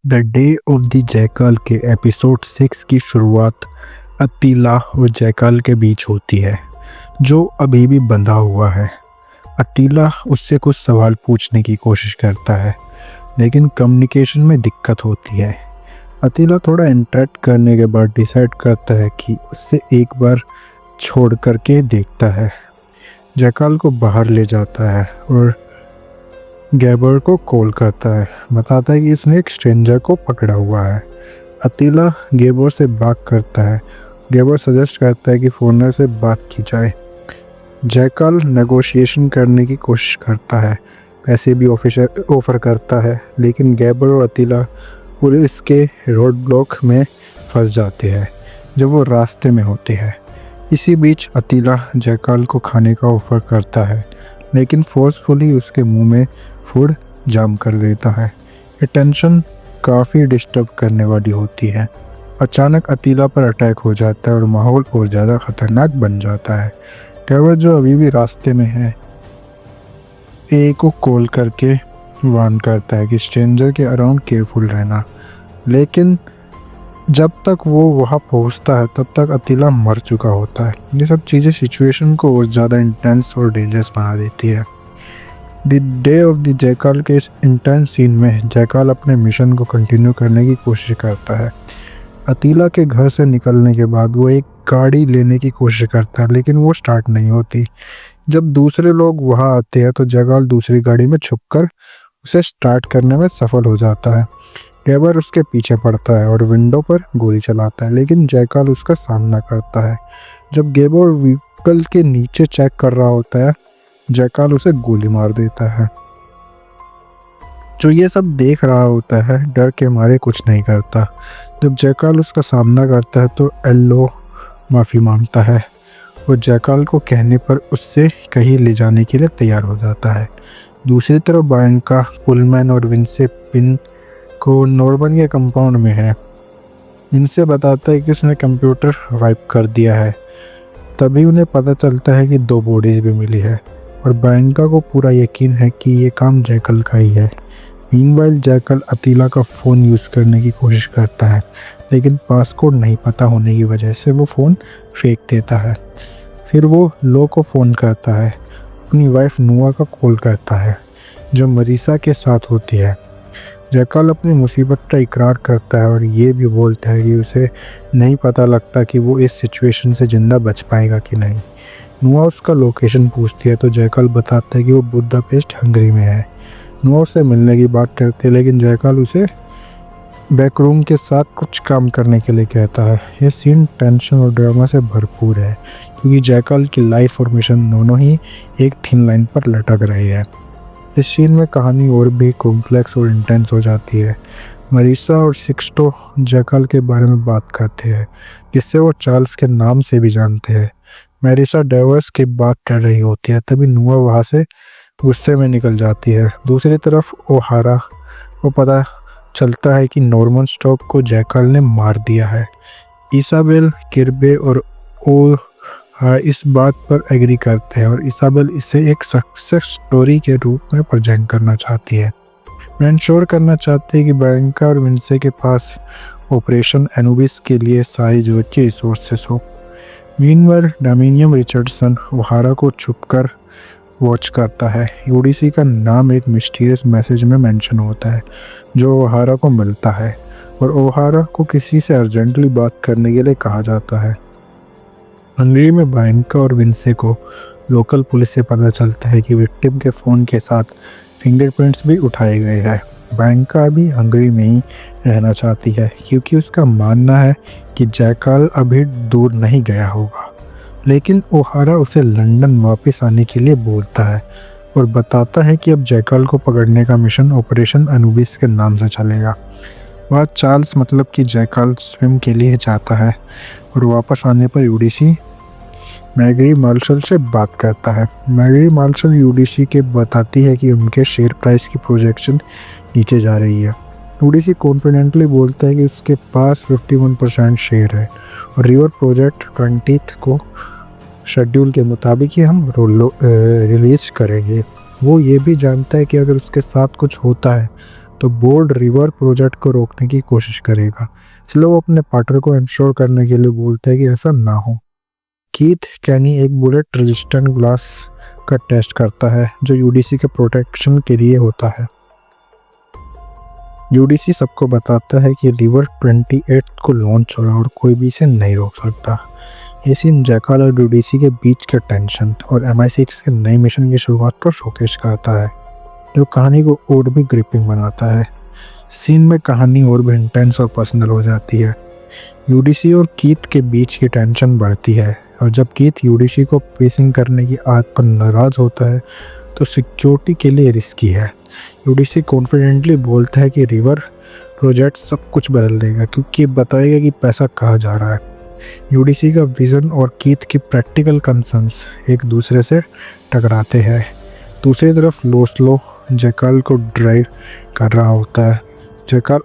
The day of the jackal के episode 6 की शुरुआत अतीला और जैकाल के बीच होती है, जो अभी भी बंधा हुआ है। अतीला उससे कुछ सवाल पूछने की कोशिश करता है, लेकिन कम्युनिकेशन में दिक्कत होती है। अतीला थोड़ा इंटरेक्ट करने के बाद डिसाइड करता है कि उससे एक बार छोड़ करके देखता है। जैकाल को बाहर ले जाता है और गैबर को कॉल करता है, बताता है कि उसने एक स्ट्रेंजर को पकड़ा हुआ है। अतीला गैबर से बात करता है। गैबर सजेस्ट करता है कि फोनर से बात की जाए। जैकाल नेगोशिएशन करने की कोशिश करता है, पैसे भी ऑफर करता है, लेकिन गैबर और अतीला पुलिस के रोड ब्लॉक में फंस जाते हैं जब वो रास्ते में होते हैं। इसी बीच अतीला जैकाल को खाने का ऑफर करता है, लेकिन फोर्सफुली उसके मुंह में फूड जाम कर देता है। ये टेंशन काफ़ी डिस्टर्ब करने वाली होती है। अचानक अतीला पर अटैक हो जाता है और माहौल और ज़्यादा खतरनाक बन जाता है। गैबर, जो अभी भी रास्ते में है, ए को कॉल करके वार्न करता है कि स्ट्रेंजर के अराउंड केयरफुल रहना, लेकिन जब तक वो वहाँ पहुँचता है तब तक अतीला मर चुका होता है। ये सब चीज़ें सिचुएशन को और ज़्यादा इंटेंस और डेंजरस बना देती है। The day of the jackal के इस इंटेंस सीन में जैकाल अपने मिशन को कंटिन्यू करने की कोशिश करता है। अतीला के घर से निकलने के बाद वो एक गाड़ी लेने की कोशिश करता है, लेकिन वो स्टार्ट नहीं होती। जब दूसरे लोग वहाँ आते हैं तो जैकाल दूसरी गाड़ी में छुपकर उसे स्टार्ट करने में सफल हो जाता है। गैबर उसके पीछे पड़ता है और विंडो पर गोली चलाता है, लेकिन जैकाल उसका सामना करता है। जब गैबर व्हीकल के नीचे चेक कर रहा होता है, जैकाल उसे गोली मार देता है। जो ये सब देख रहा होता है, डर के मारे कुछ नहीं करता। जब जैकाल उसका सामना करता है तो एल्लो माफ़ी मांगता है और जैकाल को कहने पर उससे कहीं ले जाने के लिए तैयार हो जाता है। दूसरी तरफ बायंका, पुलमैन और विंसे पिन को नॉर्मन के कंपाउंड में है। इनसे बताता है कि उसने कंप्यूटर वाइप कर दिया है। तभी उन्हें पता चलता है कि 2 बॉडीज भी मिली है और बायंका को पूरा यकीन है कि ये काम जैकाल का ही है। मीनवाइल जैकाल अतीला का फ़ोन यूज़ करने की कोशिश करता है, लेकिन पासकोड नहीं पता होने की वजह से वो फ़ोन फेंक देता है। फिर वो लो को फ़ोन करता है, अपनी वाइफ नुआ का कॉल करता है, जो मरीसा के साथ होती है। जैकाल अपनी मुसीबत का इकरार करता है और ये भी बोलता है कि उसे नहीं पता लगता कि वो इस सिचुएशन से ज़िंदा बच पाएगा कि नहीं। नुआ उसका लोकेशन पूछती है तो जैकाल बताता है कि वो बुदापेस्ट, हंगरी में है। नुआ उससे मिलने की बात करते हैं, लेकिन जैकाल उसे बैकरूम के साथ कुछ काम करने के लिए कहता है। यह सीन टेंशन और ड्रामा से भरपूर है, क्योंकि जैकाल की लाइफ और मिशन दोनों ही एक थिन लाइन पर लटक रहे हैं। इस सीन में कहानी और भी कॉम्प्लेक्स और इंटेंस हो जाती है। मरीसा और सिक्सटो जैकाल के बारे में बात करते हैं, जिससे वो चार्ल्स के नाम से भी जानते हैं। मरीसा डाइवोर्स की बात कर रही होती है, तभी नुआ वहाँ से गुस्से में निकल जाती है। दूसरी तरफ ओहारा को पता चलता है कि नॉर्मन स्टॉक को जैकाल ने मार दिया है। इसाबेल, किर्बे और इस बात पर एग्री करते हैं और इसाबेल इसे एक सक्सेस स्टोरी के रूप में प्रेजेंट करना चाहती है। वे इंश्योर करना चाहते हैं कि बायंका और विंसे के पास ऑपरेशन एनुबिस के लिए सारी जरूरत की रिसोर्सेस हो। मीनवाइल डामिनियम रिचर्डसन ओहारा को छुपकर वॉच करता है। यूडीसी का नाम एक मिस्टीरियस मैसेज में मेंशन होता है, जो ओहारा को मिलता है, और ओहारा को किसी से अर्जेंटली बात करने के लिए कहा जाता है। हंगरी में बायंका और विंसे को लोकल पुलिस से पता चलता है कि विक्टिम के फ़ोन के साथ फिंगरप्रिंट्स भी उठाए गए हैं। बायंका भी हंगरी में ही रहना चाहती है, क्योंकि उसका मानना है कि जैकाल अभी दूर नहीं गया होगा। लेकिन ओहारा उसे लंदन वापस आने के लिए बोलता है और बताता है कि अब जैकाल को पकड़ने का मिशन ऑपरेशन अनुबिस के नाम से चलेगा। वह चार्ल्स, मतलब कि जैकाल, स्विम के लिए जाता है और वापस आने पर यूडीसी मैगरी मार्शल से बात करता है। मैगरी मार्शल यूडीसी के बताती है कि उनके शेयर प्राइस की प्रोजेक्शन नीचे जा रही है। यूडीसी कॉन्फिडेंटली बोलता है कि उसके पास 51% शेयर है और रिवर प्रोजेक्ट 20 को शेड्यूल के मुताबिक ही हम रिलीज करेंगे। वो ये भी जानता है कि अगर उसके साथ कुछ होता है तो बोर्ड रिवर प्रोजेक्ट को रोकने की कोशिश करेगा, इसलिए वो अपने पार्टनर को इंश्योर करने के लिए बोलता है कि ऐसा ना हो। कीथ कैनी एक बुलेट रेजिस्टेंट ग्लास का टेस्ट करता है जो यूडीसी के प्रोटेक्शन के लिए होता है। यूडीसी सबको बताता है कि रिवर 28 को लॉन्च हो रहा है और कोई भी इसे नहीं रोक सकता। ये सीन जैकल और यूडीसी के बीच के टेंशन और MI6 के नए मिशन की शुरुआत को शोकेश करता है, जो कहानी को और भी ग्रिपिंग बनाता है। सीन में कहानी और भी इंटेंस और पर्सनल हो जाती है। यूडीसी और कीथ के बीच की टेंशन बढ़ती है और जब कीथ यूडीसी को पेसिंग करने की आदत पर नाराज होता है तो सिक्योरिटी के लिए रिस्की है। यूडीसी कॉन्फिडेंटली बोलता है कि रिवर प्रोजेक्ट सब कुछ बदल देगा क्योंकि ये बताएगा कि पैसा कहाँ जा रहा है। यूडीसी का विजन और कीथ की प्रैक्टिकल कंसर्न्स एक दूसरे से टकराते हैं। दूसरी तरफ लोस्लो जैकल को ड्राइव कर रहा होता है। जैकल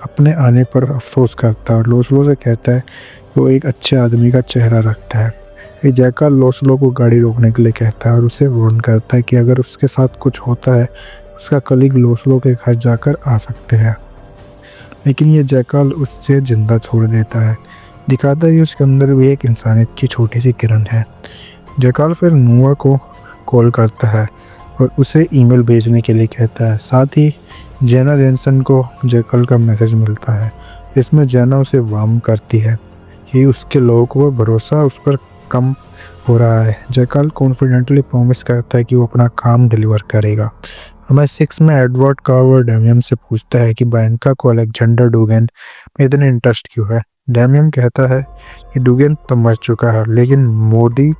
अपने आने पर अफसोस करता है और लोस्लो से कहता है कि वो एक अच्छे आदमी का चेहरा रखता है। ये जैकल लोस्लो को गाड़ी रोकने के लिए कहता है और उसे वार्न करता है कि अगर उसके साथ कुछ होता है उसका कलीग लोस्लो के घर जाकर आ सकते हैं, लेकिन ये जैकल उससे जिंदा छोड़ देता है, दिखाता है कि उसके अंदर भी एक इंसानियत की छोटी सी किरण है। जैकल फिर नूआ को कॉल करता है और उसे ईमेल भेजने के लिए कहता है। साथ ही जेना जेनसन को जैकल का मैसेज मिलता है, इसमें जेना उसे वार्म करती है कि उसके लोगों को भरोसा उस पर कम हो रहा है। जैकल कॉन्फिडेंटली प्रॉमिस करता है कि वो अपना काम डिलीवर करेगा। MI6 में एडवर्ड कार्वर डैमियन से पूछता है कि बैंका को अलेक्जेंडर डुगेन में इतने इंटरेस्ट क्यों है। डैमियन कहता है कि डुगेन तो मर चुका है लेकिन मोदी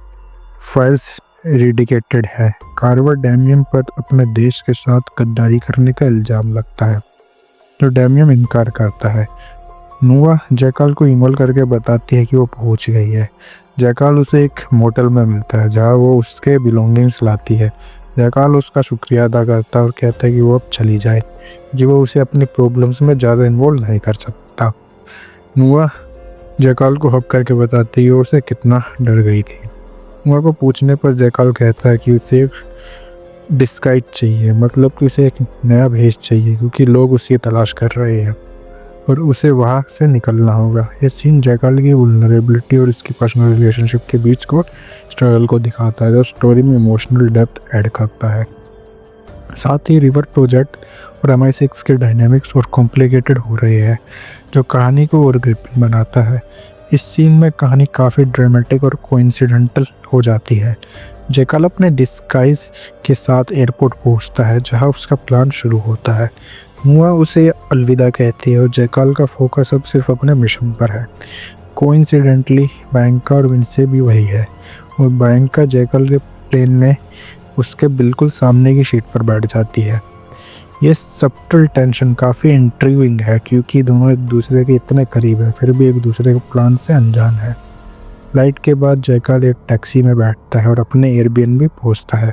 फाइल्स रिडिकेटेड है। कार्वर डैमियन पर अपने देश के साथ गद्दारी करने का इल्ज़ाम लगता है, तो डैमियन इनकार करता है। नूआ जैकल को ईमेल करके बताती है कि वो पहुंच गई है। जैकल उसे एक मोटल में मिलता है जहां वो उसके बिलोंगिंग्स लाती है। जैकल उसका शुक्रिया अदा करता है और कहता है कि वो अब चली जाए, कि वो उसे अपनी प्रॉब्लम्स में ज़्यादा इन्वॉल्व नहीं कर सकता। नूआ जैकल को हक करके बताती है कि वो उसे कितना डर गई थी। नूआ को पूछने पर जैकल कहता है कि उसे एक डिस्गाइज चाहिए, मतलब कि उसे एक नया भेष चाहिए क्योंकि लोग उसे तलाश कर रहे हैं और उसे वहाँ से निकलना होगा। ये सीन जैकल की वल्नरेबिलिटी और इसकी पर्सनल रिलेशनशिप के बीच को स्ट्रगल को दिखाता है, जो स्टोरी में इमोशनल डेप्थ ऐड करता है। साथ ही रिवर प्रोजेक्ट और MI6 के डायनामिक्स और कॉम्प्लिकेटेड हो रहे हैं, जो कहानी को और ग्रिपिंग बनाता है। इस सीन में कहानी काफ़ी ड्रामेटिक और कोइंसिडेंटल हो जाती है। जैकल अपने डिस्गाइज के साथ एयरपोर्ट पहुंचता है जहां उसका प्लान शुरू होता है। नूआ उसे अलविदा कहती है और जैकल का फोकस अब सिर्फ अपने मिशन पर है। कोइंसिडेंटली बैंका और विंसे भी वही है और बैंका जैकल के प्लेन में उसके बिल्कुल सामने की सीट पर बैठ जाती है। ये सबटल टेंशन काफ़ी इंट्रीविंग है क्योंकि दोनों एक दूसरे के इतने करीब है फिर भी एक दूसरे के प्लान से अनजान है। फ्लाइट के बाद जैकल एक टैक्सी में बैठता है और अपने एयरबीएनबी पहुंचता है,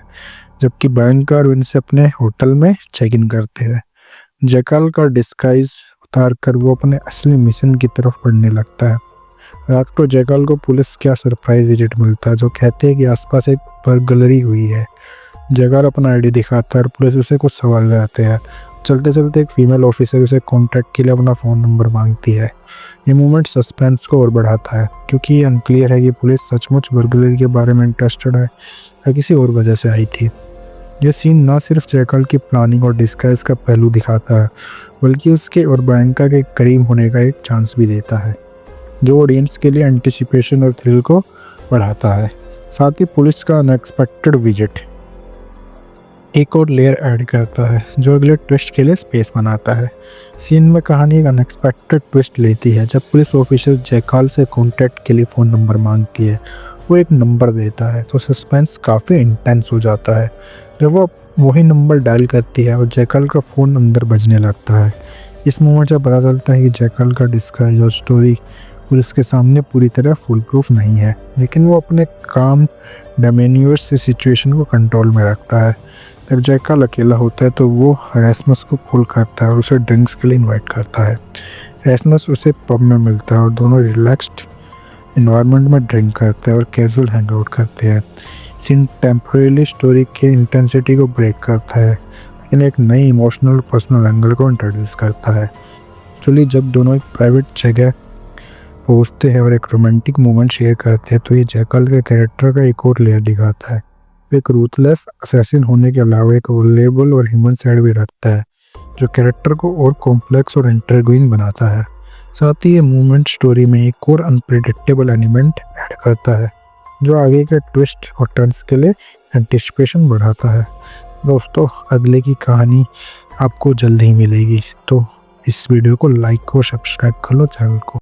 जबकि बैंका और विंसे अपने होटल में चेक इन करते हैं। जैकल का डिस्गाइज उतार कर वो अपने असली मिशन की तरफ बढ़ने लगता है। रात को जैकल को पुलिस का सरप्राइज विजिट मिलता है, जो कहते हैं कि आसपास एक बर्गलरी हुई है। जैकल अपना आईडी दिखाता है और पुलिस उसे कुछ सवाल कराते हैं। चलते चलते एक फीमेल ऑफिसर उसे कॉन्टैक्ट के लिए अपना फ़ोन नंबर मांगती है। ये मोमेंट सस्पेंस को और बढ़ाता है क्योंकि ये अनक्लियर है कि पुलिस सचमुच बर्गलरी के बारे में इंटरेस्टेड है या किसी और वजह से आई थी। यह सीन न सिर्फ जैकल की प्लानिंग और डिस्गाइज का पहलू दिखाता है बल्कि उसके और बैंका के करीब होने का एक चांस भी देता है, जो ऑडियंस के लिए एंटिसिपेशन और थ्रिल को बढ़ाता है। साथ ही पुलिस का अनएक्सपेक्टेड विजिट एक और लेयर ऐड करता है जो अगले ट्विस्ट के लिए स्पेस बनाता है। सीन में कहानी एक अनएक्सपेक्टेड ट्विस्ट लेती है जब पुलिस ऑफिसर जैकल से कॉन्टैक्ट के लिए फ़ोन नंबर मांगती है। वो एक नंबर देता है तो सस्पेंस काफ़ी इंटेंस हो जाता है। जब वो वही नंबर डायल करती है और जैकल का फ़ोन अंदर बजने लगता है। इस मोमेंट से पता चलता है कि जैकल का डिस्गाइज और स्टोरी पुलिस के सामने पूरी तरह फुल प्रूफ नहीं है, लेकिन वो अपने काम डोमेनियर्स से सिचुएशन को कंट्रोल में रखता है। जब जैकल अकेला होता है तो वो रेसमस को कॉल करता है और उसे ड्रिंक्स के लिए इनवाइट करता है। रेसमस उसे पब में मिलता है और दोनों रिलैक्स्ड इन्वायरमेंट में ड्रिंक करते हैं और कैजुअल हैंग आउट करते हैं। सीन टेम्परेली स्टोरी के इंटेंसिटी को ब्रेक करता है। इन एक नई इमोशनल पर्सनल एंगल को इंट्रोड्यूस करता है। एक्चुअली जब दोनों एक प्राइवेट जगह पहुँचते हैं और एक रोमांटिक मोमेंट शेयर करते हैं तो ये जैकल के कैरेक्टर का एक और लेयर दिखाता है। एक रूथलेस असैसिन होने के अलावा एक वल्नरेबल और ह्यूमन साइड भी रखता है जो कैरेक्टर को और कॉम्प्लेक्स और इंट्रिगिंग बनाता है। साथ ही ये मूवमेंट स्टोरी में एक और अनप्रेडिक्टेबल एलिमेंट ऐड करता है जो आगे के ट्विस्ट और टर्न्स के लिए एंटिसिपेशन बढ़ाता है। दोस्तों अगले की कहानी आपको जल्द ही मिलेगी, तो इस वीडियो को लाइक और सब्सक्राइब कर लो चैनल को।